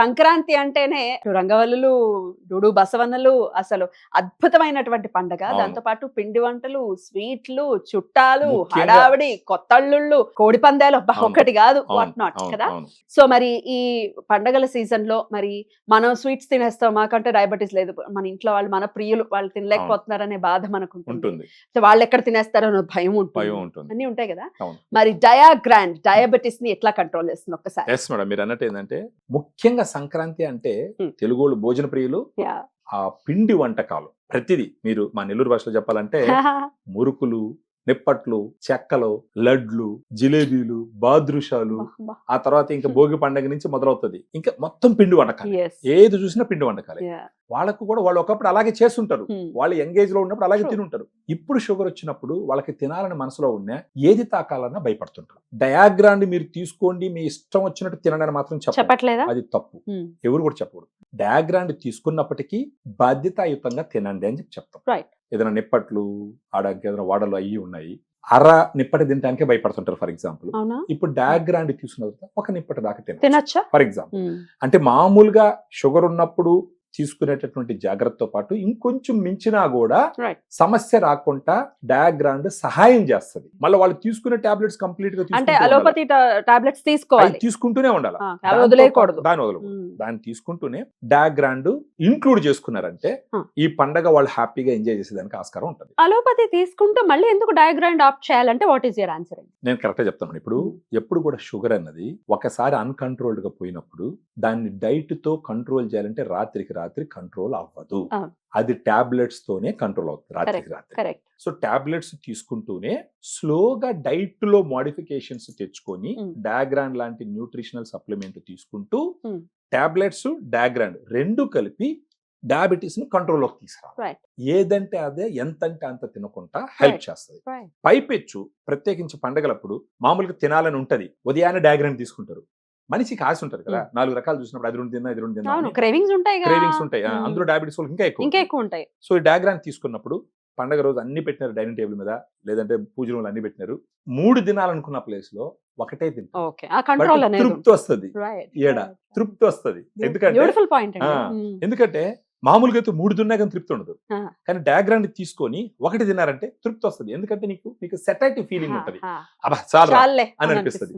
సంక్రాంతి అంటేనే రంగవల్లులు, డుడు బసవన్నలు అసలు అద్భుతమైనటువంటి పండగ. అవును. దాంతో పాటు పిండి వంటలు, స్వీట్లు, చుట్టాలు, ముఖ్యంగా హడావిడి, కొత్తల్లుళ్ళు, కోడి పందాలు, అబ్బా అవును. ఒకటి కాదు అవును. వాట్ నాట్ అవును. కదా. అవును. సో మరి ఈ పండగల సీజన్ లో మరి మనం స్వీట్స్ తినేస్తాం, మాకంటే డయాబెటీస్ లేదు, మన ఇంట్లో వాళ్ళు మన ప్రియులు వాళ్ళు తినలేకపోతున్నారనే బాధ మనకు ఉంటుంది. ఉంటుంది. సో వాళ్ళు ఎక్కడ తినేస్తారో అన్న భయం భయం ఉంటుంది, ఉంటుంది. అన్ని ఉంటాయి కదా. అవును. మరి డయాగ్రాండ్ డయాబెటీస్ ని ఎట్లా కంట్రోల్ చేస్తుంది ఒక్కసారి? ఎస్ మేడం, మీరు అన్నట్టు ఏంటంటే ముఖ్యంగా సంక్రాంతి అంటే Hmm. తెలుగోళ్ళు భోజన ప్రియులు. Yeah. ఆ పిండి వంటకాలు ప్రతిదీ, మీరు మా నెల్లూరు భాషలో చెప్పాలంటే మురుకులు, నిప్పట్లు, చెక్కలు, లడ్లు, జిలేబీలు, బాదుషాలు, ఆ తర్వాత ఇంకా భోగి పండగ నుంచి మొదలవుతుంది. ఇంకా మొత్తం పిండి వంటకాలు, Yes. ఏది చూసినా పిండి వంటకాలే. Yeah. వాళ్ళకు కూడా వాళ్ళు ఒకప్పుడు అలాగే చేస్తుంటారు, వాళ్ళు ఎంగేజ్ లో ఉన్నప్పుడు అలాగే True. తినుంటారు. ఇప్పుడు షుగర్ వచ్చినప్పుడు వాళ్ళకి తినాలని మనసులో ఉన్న ఏది తాకాలన్నా భయపడుతుంటారు. డయాగ్రాండ్ మీరు తీసుకోండి, మీ ఇష్టం వచ్చినట్టు తినడానికి మాత్రం చెప్పట్లేదా? అది తప్పు, ఎవరు కూడా చెప్పకూడదు. డయాగ్రాండ్ తీసుకున్నప్పటికీ బాధ్యతాయుతంగా తినండి అని చెప్పి చెప్తాం. రైట్. ఏదైనా నిప్పట్లు, ఆడకి ఏదైనా వాడలు అయ్యి ఉన్నాయి, అర నిప్పటి తినడానికే భయపడుతుంటారు. ఫర్ ఎగ్జాంపుల్ ఇప్పుడు డయాగ్రాండ్ తీసుకున్న తర్వాత ఒక నిప్పటి దాకా తినొచ్చా ఫర్ ఎగ్జాంపుల్. అంటే మామూలుగా షుగర్ ఉన్నప్పుడు తీసుకునేటటువంటి జాగ్రత్తతో పాటు ఇంకొంచెం మించినా కూడా సమస్య రాకుండా డయాగ్రాండ్ సహాయం చేస్తుంది. మళ్ళీ వాళ్ళు తీసుకునే టాబ్లెట్స్ కంప్లీట్ గా అంటే అలోపతి టాబ్లెట్స్ తీసుకోవాలి, తీసుకుంటూనే ఉండాలి, వదిలేయకూడదు. దాన్ని తీసుకుంటూనే డయాగ్రాండ్ ఇంక్లూడ్ చేసుకున్నారంటే ఈ పండగ వాళ్ళు హ్యాపీగా ఎంజాయ్ చేసేదానికి ఆస్కారం ఉంటుంది. అలోపతి తీసుకుంటూ మళ్ళీ ఎందుకు డయాగ్రాండ్ ఆప్ట్ చేయాలంటే వాట్ ఈస్ యువర్ ఆన్సర్? నేను కరెక్ట్ గా చెప్తాను. ఇప్పుడు ఎప్పుడు కూడా షుగర్ అన్నది ఒకసారి అన్కంట్రోల్డ్ గా పోయినప్పుడు దాన్ని డైట్ తో కంట్రోల్ చేయాలంటే రాత్రికి రాత్రి కంట్రోల్ అవ్వదు, అది టాబ్లెట్స్ తోనే కంట్రోల్ అవుతుంది రాత్రికి రాత్రి. సో టాబ్లెట్స్ తీసుకుంటూనే స్లోగా డైట్ లో మోడిఫికేషన్స్ తెచ్చుకొని డయాగ్రాండ్ లాంటి న్యూట్రిషనల్ సప్లిమెంట్ తీసుకుంటూ టాబ్లెట్స్ డయాగ్రాండ్ రెండు కలిపి డయాబెటీస్ ని కంట్రోల్లోకి తీసుకురావాలి. ఏదంటే అదే, ఎంతంటే అంత తినకుండా హెల్ప్ చేస్తుంది. పైపెచ్చు ప్రత్యేకించి పండగలప్పుడు మామూలుగా తినాలని ఉంటది, ఉదయాన్నే డయాగ్రాండ్ తీసుకుంటారు. మనిషికి ఆశ ఉంటుంది కదా, 4 రకాలు చూసినప్పుడు అది రెండు తిన్నా ఇది రెండు తిన్నా క్రేవింగ్స్ ఉంటాయి. అందులో డయాబెటీస్ ఇంకా ఎక్కువ ఉంటాయి. సో ఈ డయాగ్రామ్ తీసుకున్నప్పుడు పండగ రోజు అన్ని పెట్టినారు డైనింగ్ టేబుల్ మీద, లేదంటే పూజ రూమ్లు అన్ని పెట్టినారు, 3 దినాలనుకున్న ప్లేస్ లో ఒకటే తింటారు, తృప్తి వస్తుంది, తృప్తి వస్తుంది. ఎందుకంటే మామూలుగా అయితే 3 తిన్నా కానీ తృప్తి ఉండదు, కానీ డయాగ్రామ్ తీసుకొని ఒకటి తిన్నారంటే తృప్తి వస్తుంది. ఎందుకంటే మీకు సెటైటీ ఫీలింగ్ ఉంటుంది, అబ్బా చాలా అని అనిపిస్తుంది.